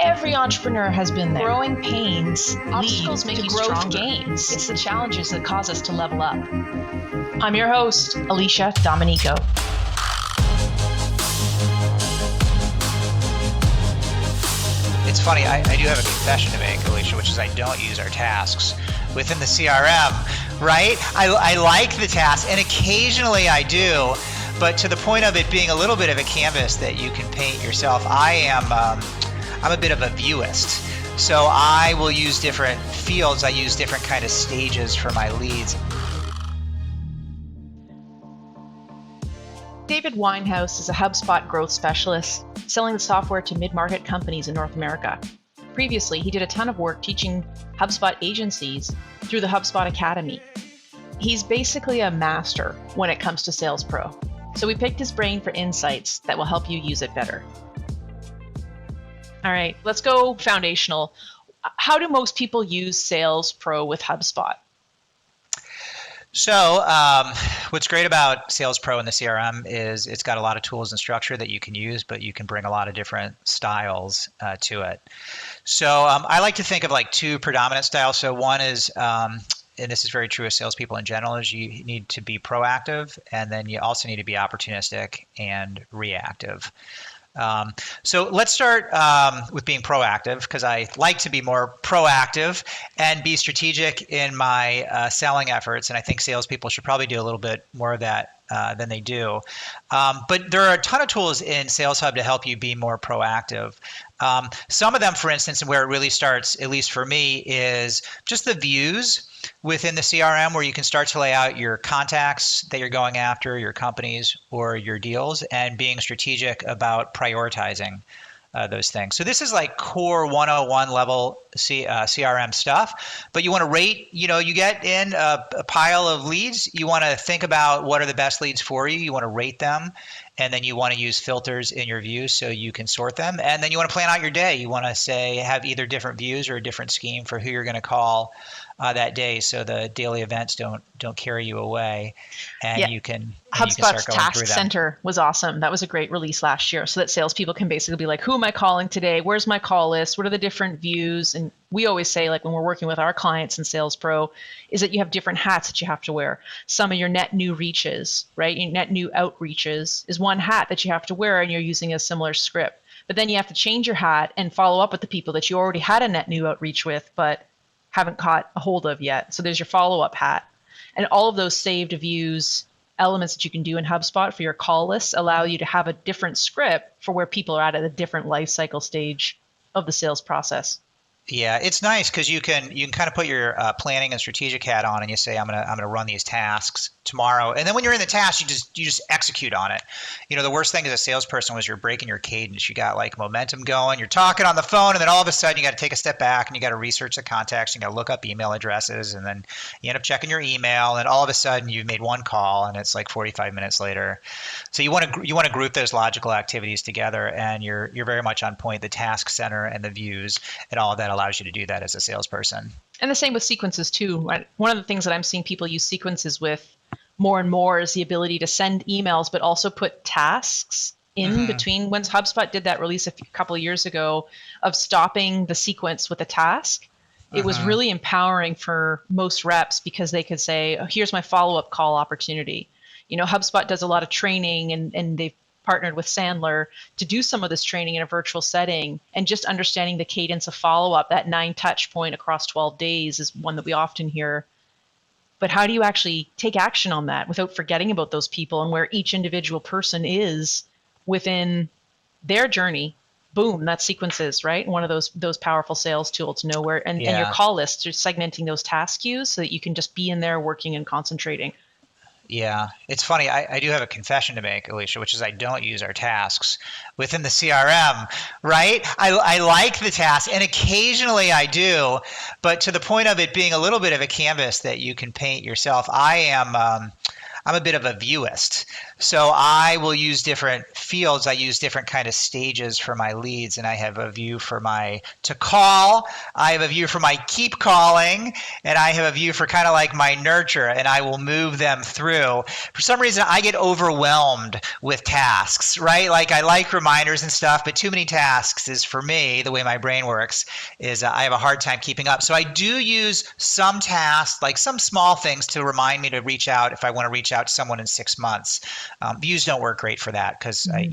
Every entrepreneur has been there. Growing pains, obstacles make you growth gains. It's the challenges that cause us to level up. I'm your host, Alysha Domenico. It's funny, I do have a confession to make, Alysha, which is I don't use our tasks within the CRM, right? I like the tasks, and occasionally I do, but to the point of it being a little bit of a canvas that you can paint yourself. I'm a bit of a viewist, so I will use different fields. I use different kind of stages for my leads. David Weinhaus is a HubSpot growth specialist selling the software to mid-market companies in North America. Previously, he did a ton of work teaching HubSpot agencies through the HubSpot Academy. He's basically a master when it comes to Sales Pro. So we picked his brain for insights that will help you use it better. All right, let's go foundational. How do most people use Sales Pro with HubSpot? So what's great about Sales Pro in the CRM is it's got a lot of tools and structure that you can use, but you can bring a lot of different styles to it. So I like to think of like two predominant styles. So one is, and this is very true of salespeople in general, is you need to be proactive, and then you also need to be opportunistic and reactive. So let's start with being proactive, because I like to be more proactive and be strategic in my selling efforts. And I think salespeople should probably do a little bit more of that than they do. But there are a ton of tools in Sales Hub to help you be more proactive. Some of them, for instance, and where it really starts, at least for me, is just the views within the CRM, where you can start to lay out your contacts that you're going after, your companies or your deals, and being strategic about prioritizing those things. So this is like core 101 level CRM stuff, but you want to rate, you get in a pile of leads. You want to think about what are the best leads for you. You want to rate them, and then you want to use filters in your views so you can sort them. And then you want to plan out your day. You want to have either different views or a different scheme for who you're going to call that day, so the daily events don't carry you away, and you can HubSpot's Task Center was awesome. That was a great release last year, so that salespeople can basically be like, who am I calling today? Where's my call list? What are the different views? And we always say, like when we're working with our clients in Sales Pro, is that you have different hats that you have to wear. Some of your net new reaches, right? Your net new outreaches is one hat that you have to wear, and you're using a similar script. But then you have to change your hat and follow up with the people that you already had a net new outreach with, but haven't caught a hold of yet. So there's your follow-up hat. And all of those saved views elements that you can do in HubSpot for your call lists allow you to have a different script for where people are at a different life cycle stage of the sales process. Yeah, it's nice because you can kind of put your planning and strategic hat on, and you say, I'm gonna run these tasks tomorrow, and then when you're in the task, you just execute on it. The worst thing as a salesperson was you're breaking your cadence. You got like momentum going, you're talking on the phone, and then all of a sudden you got to take a step back and you got to research the contacts, you got to look up email addresses, and then you end up checking your email, and all of a sudden you've made one call, and it's like 45 minutes later. So you want to group those logical activities together, and you're very much on point. The task center and the views and all of that allows you to do that as a salesperson. And the same with sequences too, right? One of the things that I'm seeing people use sequences with more and more is the ability to send emails, but also put tasks in between. When HubSpot did that release a couple of years ago of stopping the sequence with a task, it was really empowering for most reps because they could say, oh, here's my follow-up call opportunity. HubSpot does a lot of training, and they've partnered with Sandler to do some of this training in a virtual setting, and just understanding the cadence of follow-up, that 9 touch point across 12 days is one that we often hear. But how do you actually take action on that without forgetting about those people and where each individual person is within their journey? Boom, that's sequences, right? One of those powerful sales tools to know where, and your call lists, you're segmenting those task queues so that you can just be in there working and concentrating. Yeah, it's funny. I do have a confession to make, Alysha, which is I don't use our tasks within the CRM, right? I like the tasks, and occasionally I do, but to the point of it being a little bit of a canvas that you can paint yourself. I'm a bit of a viewist. So I will use different fields. I use different kind of stages for my leads, and I have a view for my to call. I have a view for my keep calling, and I have a view for kind of like my nurture, and I will move them through. For some reason, I get overwhelmed with tasks, right? Like I like reminders and stuff, but too many tasks is for me, the way my brain works, is I have a hard time keeping up. So I do use some tasks, like some small things to remind me to reach out if I want to reach out to someone in 6 months. Views don't work great for that because I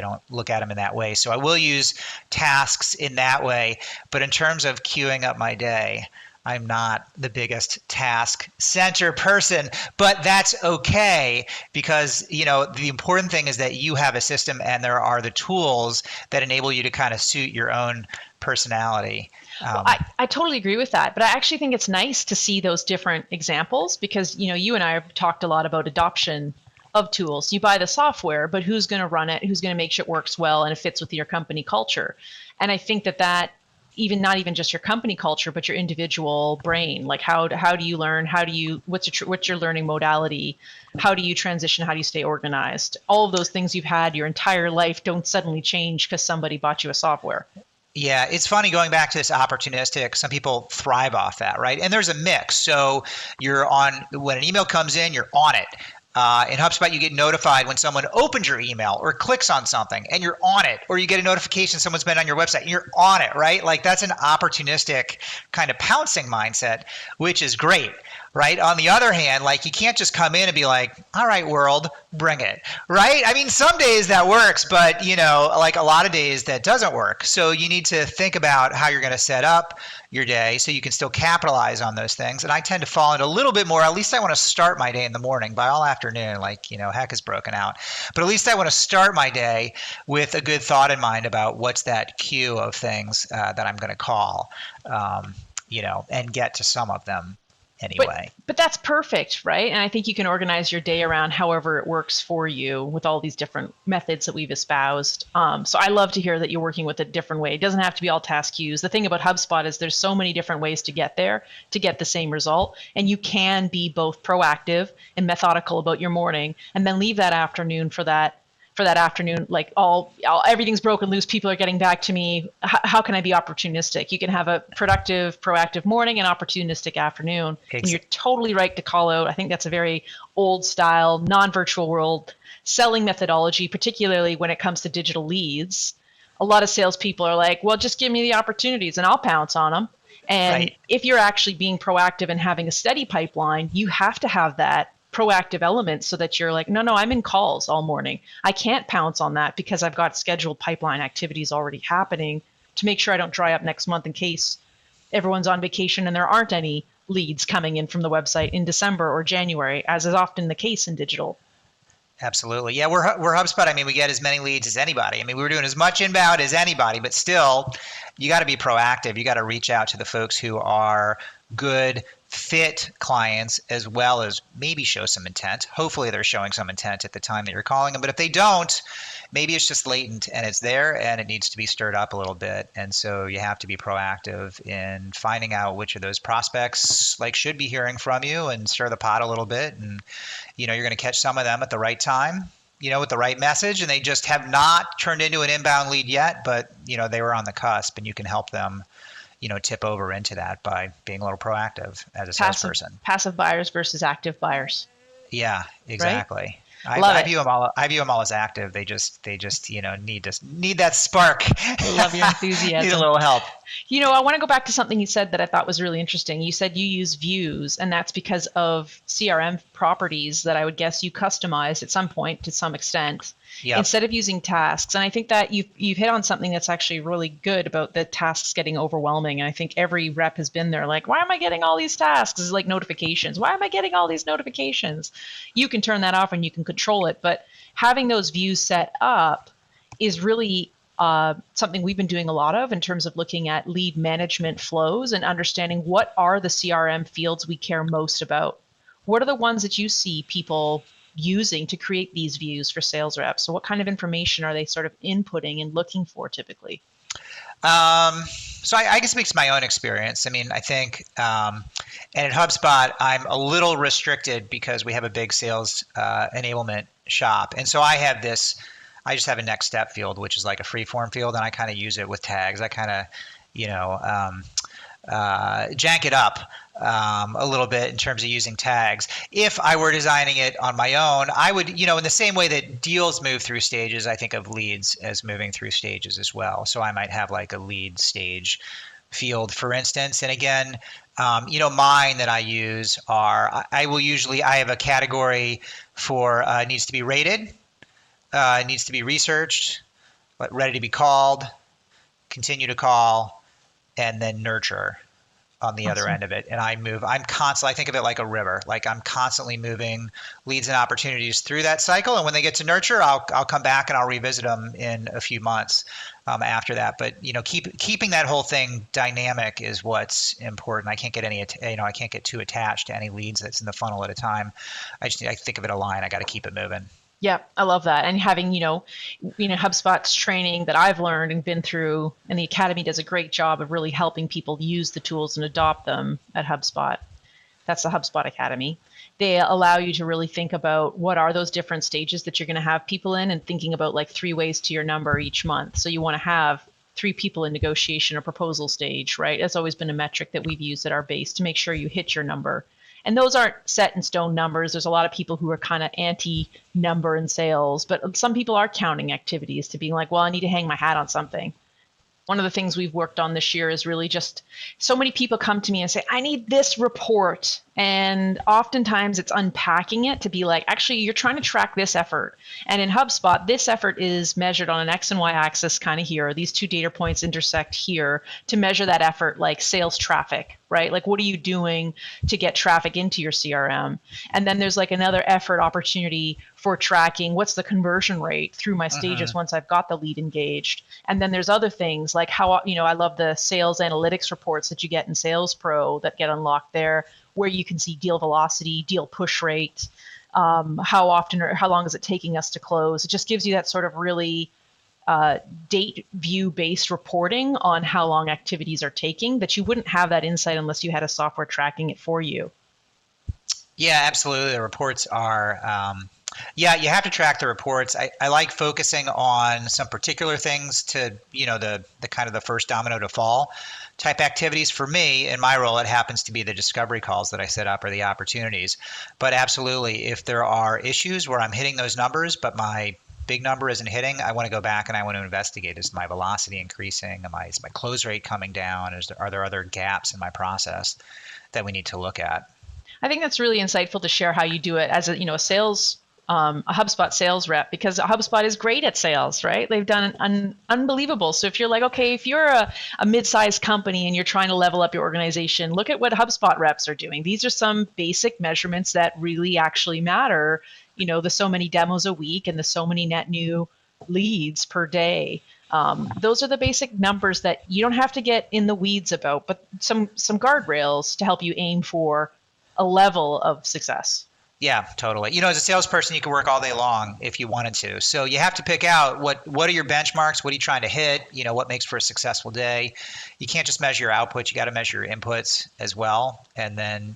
don't look at them in that way. So I will use tasks in that way. But in terms of queuing up my day, I'm not the biggest task center person, but that's okay because, the important thing is that you have a system and there are the tools that enable you to kind of suit your own personality. Well, I totally agree with that, but I actually think it's nice to see those different examples because, you and I have talked a lot about adoption of tools. You buy the software, but who's going to run it? Who's going to make sure it works well and it fits with your company culture? And I think that even not even just your company culture, but your individual brain, like how do you learn? What's your learning modality? How do you transition? How do you stay organized? All of those things you've had your entire life don't suddenly change because somebody bought you a software. Yeah, it's funny going back to this opportunistic. Some people thrive off that, right? And there's a mix. So when an email comes in, you're on it. In HubSpot, you get notified when someone opens your email or clicks on something and you're on it, or you get a notification someone's been on your website and you're on it, right? Like that's an opportunistic kind of pouncing mindset, which is great. Right. On the other hand, like you can't just come in and be like, all right, world, bring it. Right. I mean, some days that works, but, like a lot of days that doesn't work. So you need to think about how you're going to set up your day so you can still capitalize on those things. And I tend to fall into a little bit more. At least I want to start my day in the morning. By all afternoon, heck is broken out. But at least I want to start my day with a good thought in mind about what's that queue of things that I'm going to call, and get to some of them. Anyway. But that's perfect, right? And I think you can organize your day around however it works for you with all these different methods that we've espoused. So I love to hear that you're working with a different way. It doesn't have to be all task queues. The thing about HubSpot is there's so many different ways to get there to get the same result. And you can be both proactive and methodical about your morning and then leave that afternoon for that afternoon, like everything's broken loose. People are getting back to me. How can I be opportunistic? You can have a productive, proactive morning and opportunistic afternoon. And you're totally right to call out. I think that's a very old style, non-virtual world selling methodology, particularly when it comes to digital leads. A lot of salespeople are like, well, just give me the opportunities and I'll pounce on them. And if you're actually being proactive and having a steady pipeline, you have to have that proactive element so that you're like, no, I'm in calls all morning. I can't pounce on that because I've got scheduled pipeline activities already happening to make sure I don't dry up next month in case everyone's on vacation and there aren't any leads coming in from the website in December or January, as is often the case in digital. Absolutely. Yeah, we're HubSpot. I mean, we get as many leads as anybody. I mean, we're doing as much inbound as anybody, but still, you got to be proactive. You got to reach out to the folks who are good fit clients as well as maybe show some intent. Hopefully they're showing some intent at the time that you're calling them. But if they don't, maybe it's just latent and it's there and it needs to be stirred up a little bit. And so you have to be proactive in finding out which of those prospects should be hearing from you and stir the pot a little bit. And, you're going to catch some of them at the right time, with the right message, and they just have not turned into an inbound lead yet, but, they were on the cusp and you can help them tip over into that by being a little proactive as a salesperson. Passive buyers versus active buyers. Yeah, exactly. Right? I view them all as active. They just need that spark. I love your enthusiasm. Need a little help. I want to go back to something you said that I thought was really interesting. You said you use views, and that's because of CRM properties that I would guess you customized at some point to some extent. Yep. Instead of using tasks. And I think that you've hit on something that's actually really good about the tasks getting overwhelming. And I think every rep has been there like, why am I getting all these tasks? It's like notifications. Why am I getting all these notifications? You can turn that off and you can control it. But having those views set up is really something we've been doing a lot of in terms of looking at lead management flows and understanding what are the CRM fields we care most about. What are the ones that you see people using to create these views for sales reps? So what kind of information are they sort of inputting and looking for typically? So I can speak to my own experience. I mean, I think, and at HubSpot, I'm a little restricted because we have a big sales enablement shop. And so I just have a next step field, which is like a free form field, and I kind of use it with tags. I kind of, you know, jank it up a little bit in terms of using tags. If I were designing it on my own, I would, in the same way that deals move through stages, I think of leads as moving through stages as well. So I might have like a lead stage field, for instance. And again, mine that I use are, I have a category for needs to be rated, needs to be researched, ready to be called, continue to call, and then nurture on the other Awesome. end of it. And I'm constantly, I think of it like a river. Like I'm constantly moving leads and opportunities through that cycle. And when they get to nurture, I'll come back and I'll revisit them in a few months after that. But, keeping that whole thing dynamic is what's important. I can't get I can't get too attached to any leads that's in the funnel at a time. I think of it a line. I got to keep it moving. Yeah, I love that. And having, HubSpot's training that I've learned and been through, and the Academy does a great job of really helping people use the tools and adopt them at HubSpot. That's the HubSpot Academy. They allow you to really think about what are those different stages that you're going to have people in, and thinking about like 3 ways to your number each month. So you want to have 3 people in negotiation or proposal stage, right? That's always been a metric that we've used at our base to make sure you hit your number. And those aren't set in stone numbers. There's a lot of people who are kind of anti-number in sales, but some people are counting activities to being like, well, I need to hang my hat on something. One of the things we've worked on this year is really just so many people come to me and say, I need this report. And oftentimes it's unpacking it to be like, actually, you're trying to track this effort. And in HubSpot, this effort is measured on an X and Y axis kind of here. These 2 data points intersect here to measure that effort, like sales traffic, right? Like, what are you doing to get traffic into your CRM? And then there's like another effort opportunity for tracking what's the conversion rate through my stages once I've got the lead engaged. And then there's other things like how, I love the sales analytics reports that you get in Sales Pro that get unlocked there, where you can see deal velocity, deal push rate, how often or how long is it taking us to close. It just gives you that sort of really date view based reporting on how long activities are taking, that you wouldn't have that insight unless you had a software tracking it for you. Yeah, absolutely. The reports are, you have to track the reports. I like focusing on some particular things to, the kind of the first domino to fall type activities. For me, in my role, it happens to be the discovery calls that I set up or the opportunities. But absolutely, if there are issues where I'm hitting those numbers, but my big number isn't hitting, I want to go back and I want to investigate. Is my velocity increasing? Is my close rate coming down? Are there other gaps in my process that we need to look at? I think that's really insightful to share how you do it as a HubSpot sales rep, because HubSpot is great at sales, right? They've done unbelievable. So if you're like, okay, if you're a mid-sized company and you're trying to level up your organization, look at what HubSpot reps are doing. These are some basic measurements that really actually matter. The so many demos a week and the so many net new leads per day. Those are the basic numbers that you don't have to get in the weeds about, but some guardrails to help you aim for a level of success. Yeah, totally. As a salesperson, you can work all day long if you wanted to. So you have to pick out what are your benchmarks? What are you trying to hit? What makes for a successful day? You can't just measure your output. You got to measure your inputs as well. And then,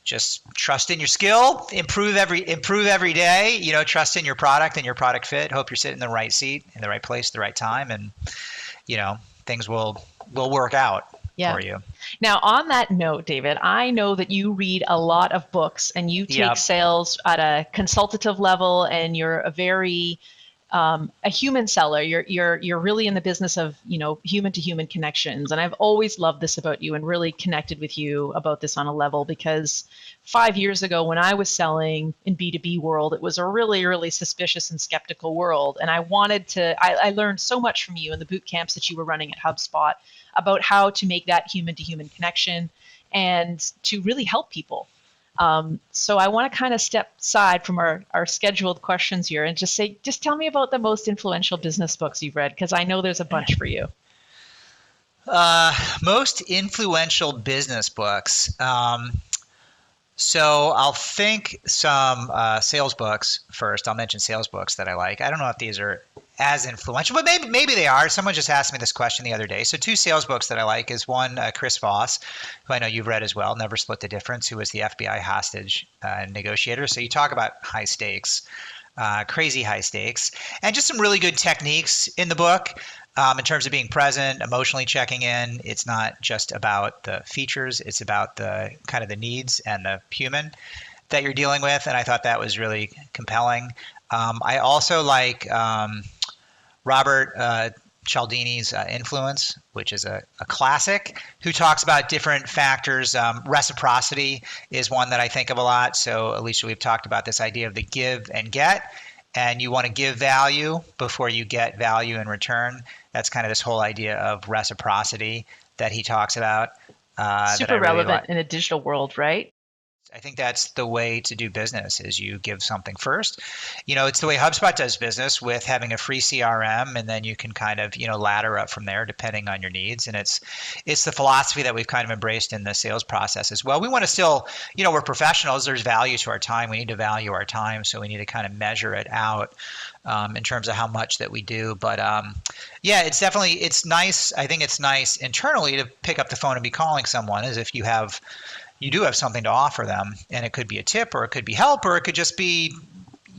just trust in your skill, improve every day, trust in your product and your product fit. Hope you're sitting in the right seat, in the right place, at the right time. And, things will work out for you. Now, on that note, David, I know that you read a lot of books and you take sales at a consultative level, and you're a very a human seller. You're really in the business of human to human connections, and I've always loved this about you and really connected with you about this on a level, because 5 years ago when I was selling in B2B world, it was a really, really suspicious and skeptical world, and I learned so much from you in the boot camps that you were running at HubSpot about how to make that human to human connection and to really help people. So I want to kind of step aside from our scheduled questions here and just tell me about the most influential business books you've read, because I know there's a bunch for you. Most influential business books. So I'll think some sales books first. I'll mention sales books that I like. I don't know if these are as influential, but maybe they are. Someone just asked me this question the other day. So two sales books that I like is one, Chris Voss, who I know you've read as well, Never Split the Difference, who was the FBI hostage negotiator. So you talk about high stakes, crazy high stakes, and just some really good techniques in the book. In terms of being present, emotionally checking in. It's not just about the features, it's about the kind of the needs and the human that you're dealing with. And I thought that was really compelling. I also like Robert Cialdini's Influence, which is a classic, who talks about different factors. Reciprocity is one that I think of a lot. So, Alysha, we've talked about this idea of the give and get, and you want to give value before you get value in return. That's kind of this whole idea of reciprocity that he talks about. Super relevant in a digital world, right? I think that's the way to do business is you give something first. It's the way HubSpot does business with having a free CRM, and then you can kind of, ladder up from there depending on your needs. And it's the philosophy that we've kind of embraced in the sales process as well. We want to still, we're professionals. There's value to our time. We need to value our time. So we need to kind of measure it out in terms of how much that we do. But yeah, it's nice. I think it's nice internally to pick up the phone and be calling someone as if you do have something to offer them, and it could be a tip, or it could be help, or it could just be,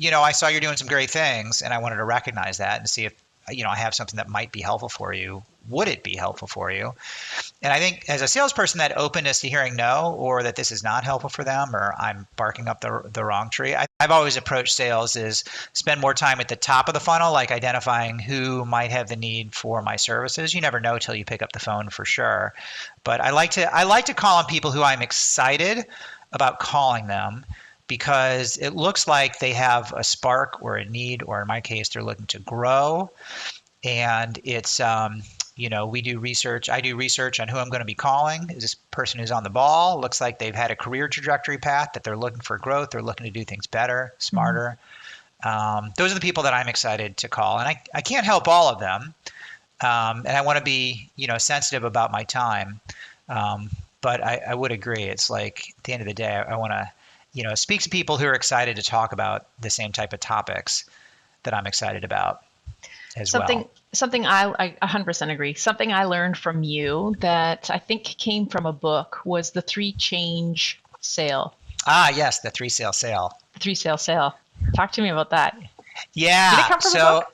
I saw you're doing some great things, and I wanted to recognize that and see if, I have something that might be helpful for you. Would it be helpful for you? And I think as a salesperson, that openness to hearing no, or that this is not helpful for them, or I'm barking up the wrong tree. I've always approached sales is spend more time at the top of the funnel, like identifying who might have the need for my services. You never know till you pick up the phone for sure. But I like to call on people who I'm excited about calling them, because it looks like they have a spark or a need, or in my case, they're looking to grow. And it's, we do research. I do research on who I'm going to be calling. Is this person who's on the ball? Looks like they've had a career trajectory path, that they're looking for growth. They're looking to do things better, smarter. Those are the people that I'm excited to call. And I can't help all of them. And I want to be, sensitive about my time. But I would agree. It's like at the end of the day, I want to, speak to people who are excited to talk about the same type of topics that I'm excited about as well. Something I 100% agree. Something I learned from you that I think came from a book was the 3-change sale. Ah, yes, the 3-sale sale. The 3-sale sale. Talk to me about that. Yeah. Did it come from a book?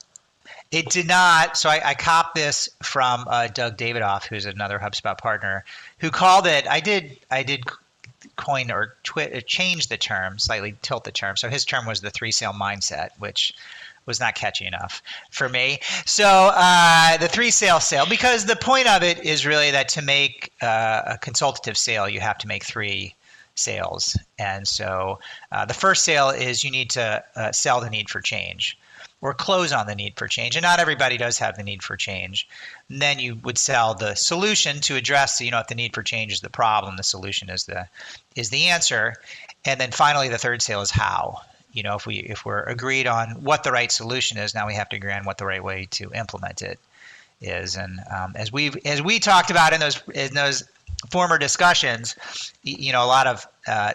It did not. So I copped this from Doug Davidoff, who's another HubSpot partner, who called it. I did coin or change the term, slightly tilt the term. So his term was the 3-sale mindset, which was not catchy enough for me. So the 3-sale sale, because the point of it is really that to make a consultative sale, you have to make 3 sales. And so the first sale is you need to sell the need for change, or close on the need for change. And not everybody does have the need for change. And then you would sell the solution to address, if the need for change is the problem, the solution is the answer. And then finally, the third sale is how. If we're agreed on what the right solution is, now we have to agree on what the right way to implement it is. And as we talked about in those former discussions, a lot of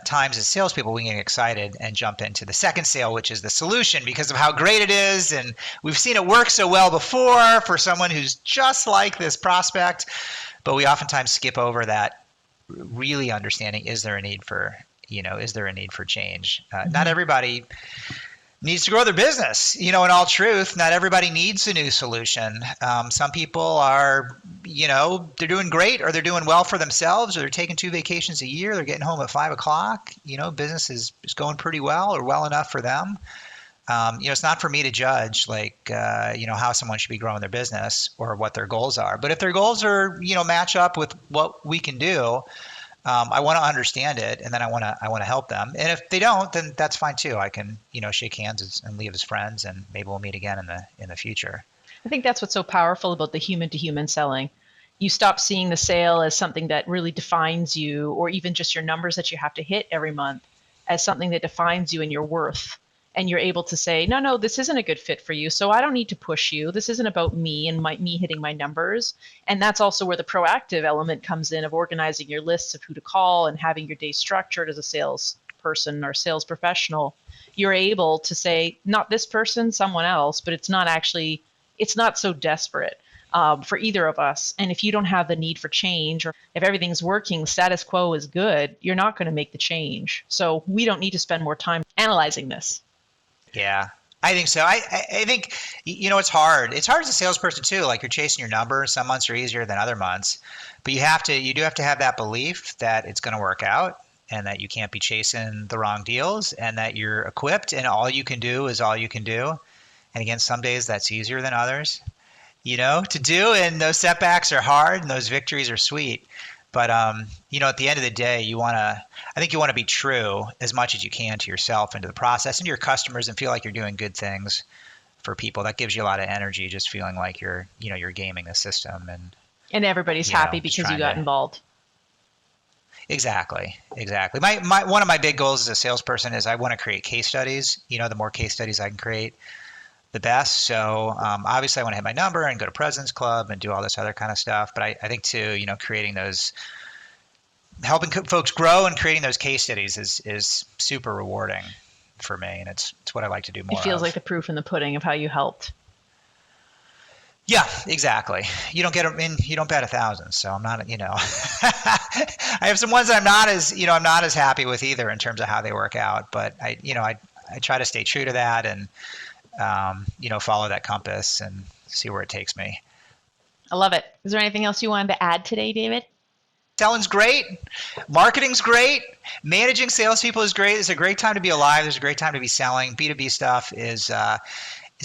times as salespeople, we get excited and jump into the second sale, which is the solution, because of how great it is. And we've seen it work so well before for someone who's just like this prospect. But we oftentimes skip over that really understanding, is there a need for change? Not everybody needs to grow their business. In all truth, not everybody needs a new solution. Some people are, they're doing great, or they're doing well for themselves, or they're taking 2 vacations a year. They're getting home at 5 o'clock. Business is going pretty well, or well enough for them. It's not for me to judge how someone should be growing their business or what their goals are. But if their goals are, match up with what we can do, I want to understand it, and then I want to help them. And if they don't, then that's fine too. I can, shake hands and leave as friends, and maybe we'll meet again in the future. I think that's what's so powerful about the human-to-human selling. You stop seeing the sale as something that really defines you, or even just your numbers that you have to hit every month, as something that defines you and your worth. And you're able to say, no, this isn't a good fit for you, so I don't need to push you. This isn't about me and me hitting my numbers. And that's also where the proactive element comes in, of organizing your lists of who to call and having your day structured as a salesperson or sales professional. You're able to say, not this person, someone else, but it's not actually it's not so desperate for either of us. And if you don't have the need for change, or if everything's working, status quo is good, you're not going to make the change. So we don't need to spend more time analyzing this. Yeah, I think so. I think, it's hard. It's hard as a salesperson too. Like, you're chasing your numbers. Some months are easier than other months, but you do have to have that belief that it's going to work out, and that you can't be chasing the wrong deals, and that you're equipped, and all you can do is all you can do. And again, some days that's easier than others, to do. And those setbacks are hard and those victories are sweet. But, at the end of the day, I think you want to be true as much as you can to yourself and to the process and to your customers, and feel like you're doing good things for people. That gives you a lot of energy, just feeling like you're gaming the system. And everybody's happy because you got involved. Exactly. My one of my big goals as a salesperson is I want to create case studies. The more case studies I can create, the best. So obviously I want to hit my number and go to President's Club and do all this other kind of stuff. But I think too, creating those, helping folks grow and creating those case studies is super rewarding for me. And it's what I like to do more of. It feels of. like the proof in the pudding of how you helped. Yeah, exactly. You don't get you don't bet 1,000. So I'm not, I have some ones that I'm not as happy with either in terms of how they work out. But I try to stay true to that and, follow that compass and see where it takes me. I love it. Is there anything else you wanted to add today, David? Selling's great. Marketing's great. Managing salespeople is great. It's a great time to be alive. There's a great time to be selling. B2B stuff is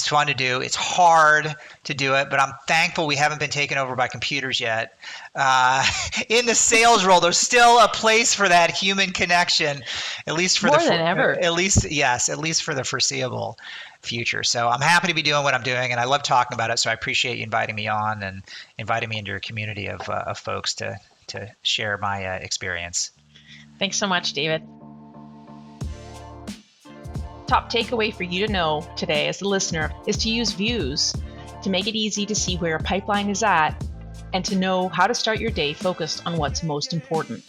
fun to do. It's hard to do it, but I'm thankful we haven't been taken over by computers yet. In the sales role, there's still a place for that human connection, at least for more than ever. At least for the foreseeable future. So I'm happy to be doing what I'm doing, and I love talking about it. So I appreciate you inviting me on and inviting me into your community of folks to share my experience. Thanks so much, David. Top takeaway for you to know today as a listener is to use views to make it easy to see where a pipeline is at and to know how to start your day focused on what's most important.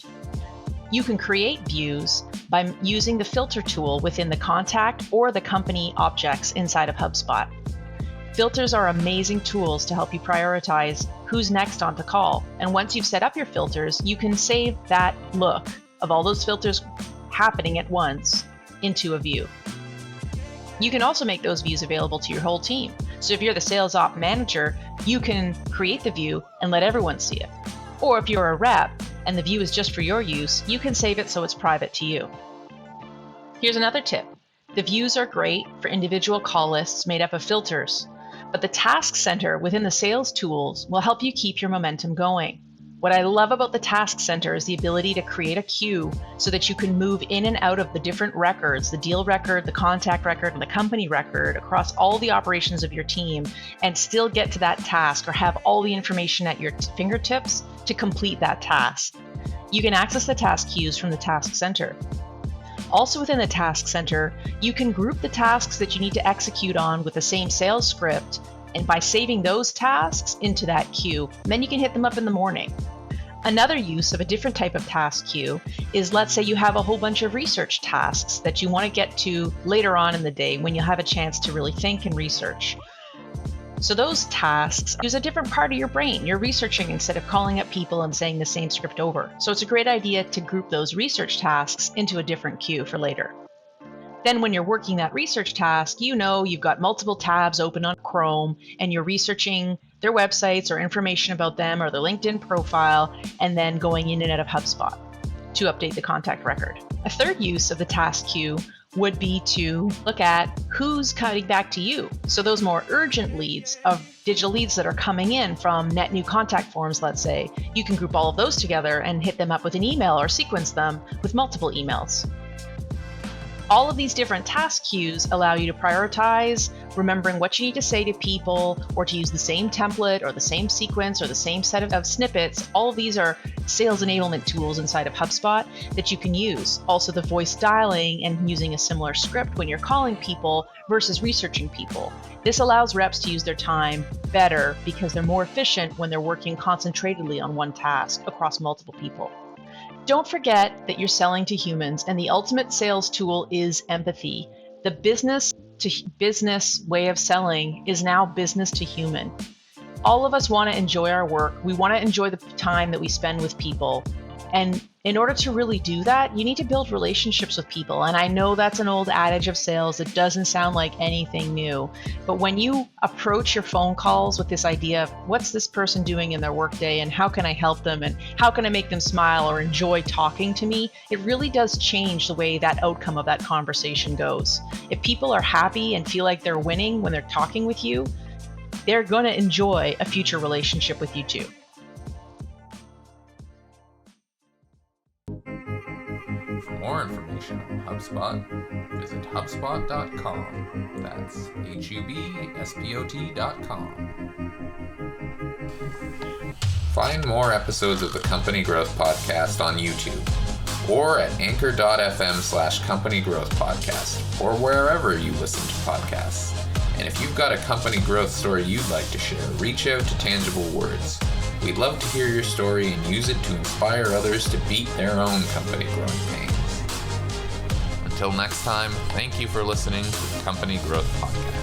You can create views by using the filter tool within the contact or the company objects inside of HubSpot. Filters are amazing tools to help you prioritize who's next on the call. And once you've set up your filters, you can save that look of all those filters happening at once into a view. You can also make those views available to your whole team. So if you're the sales op manager, you can create the view and let everyone see it. Or if you're a rep and the view is just for your use, you can save it so it's private to you. Here's another tip. The views are great for individual call lists made up of filters, but the task center within the sales tools will help you keep your momentum going. What I love about the task center is the ability to create a queue so that you can move in and out of the different records, the deal record, the contact record, and the company record across all the operations of your team and still get to that task or have all the information at your fingertips to complete that task. You can access the task queues from the task center. Also within the task center, you can group the tasks that you need to execute on with the same sales script, and by saving those tasks into that queue, then you can hit them up in the morning. Another use of a different type of task queue is, let's say you have a whole bunch of research tasks that you want to get to later on in the day when you'll have a chance to really think and research. So those tasks use a different part of your brain. You're researching instead of calling up people and saying the same script over. So it's a great idea to group those research tasks into a different queue for later. Then when you're working that research task, you've got multiple tabs open on Chrome and you're researching their websites or information about them or their LinkedIn profile, and then going in and out of HubSpot to update the contact record. A third use of the task queue would be to look at who's coming back to you. So those more urgent leads of digital leads that are coming in from net new contact forms, let's say, you can group all of those together and hit them up with an email or sequence them with multiple emails. All of these different task queues allow you to prioritize, remembering what you need to say to people, or to use the same template or the same sequence or the same set of snippets. All of these are sales enablement tools inside of HubSpot that you can use. Also the voice dialing and using a similar script when you're calling people versus researching people. This allows reps to use their time better because they're more efficient when they're working concentratedly on one task across multiple people. Don't forget that you're selling to humans, and the ultimate sales tool is empathy. The business to business way of selling is now business to human. All of us want to enjoy our work. We want to enjoy the time that we spend with people. And in order to really do that, you need to build relationships with people. And I know that's an old adage of sales. It doesn't sound like anything new. But when you approach your phone calls with this idea of what's this person doing in their workday and how can I help them and how can I make them smile or enjoy talking to me, it really does change the way that outcome of that conversation goes. If people are happy and feel like they're winning when they're talking with you, they're going to enjoy a future relationship with you too. For more information on HubSpot, visit HubSpot.com. That's HubSpot.com. Find more episodes of the Company Growth Podcast on YouTube or at anchor.fm/Company Growth Podcast or wherever you listen to podcasts. And if you've got a company growth story you'd like to share, reach out to Tangible Words. We'd love to hear your story and use it to inspire others to beat their own company growing pains. Until next time, thank you for listening to the Company Growth Podcast.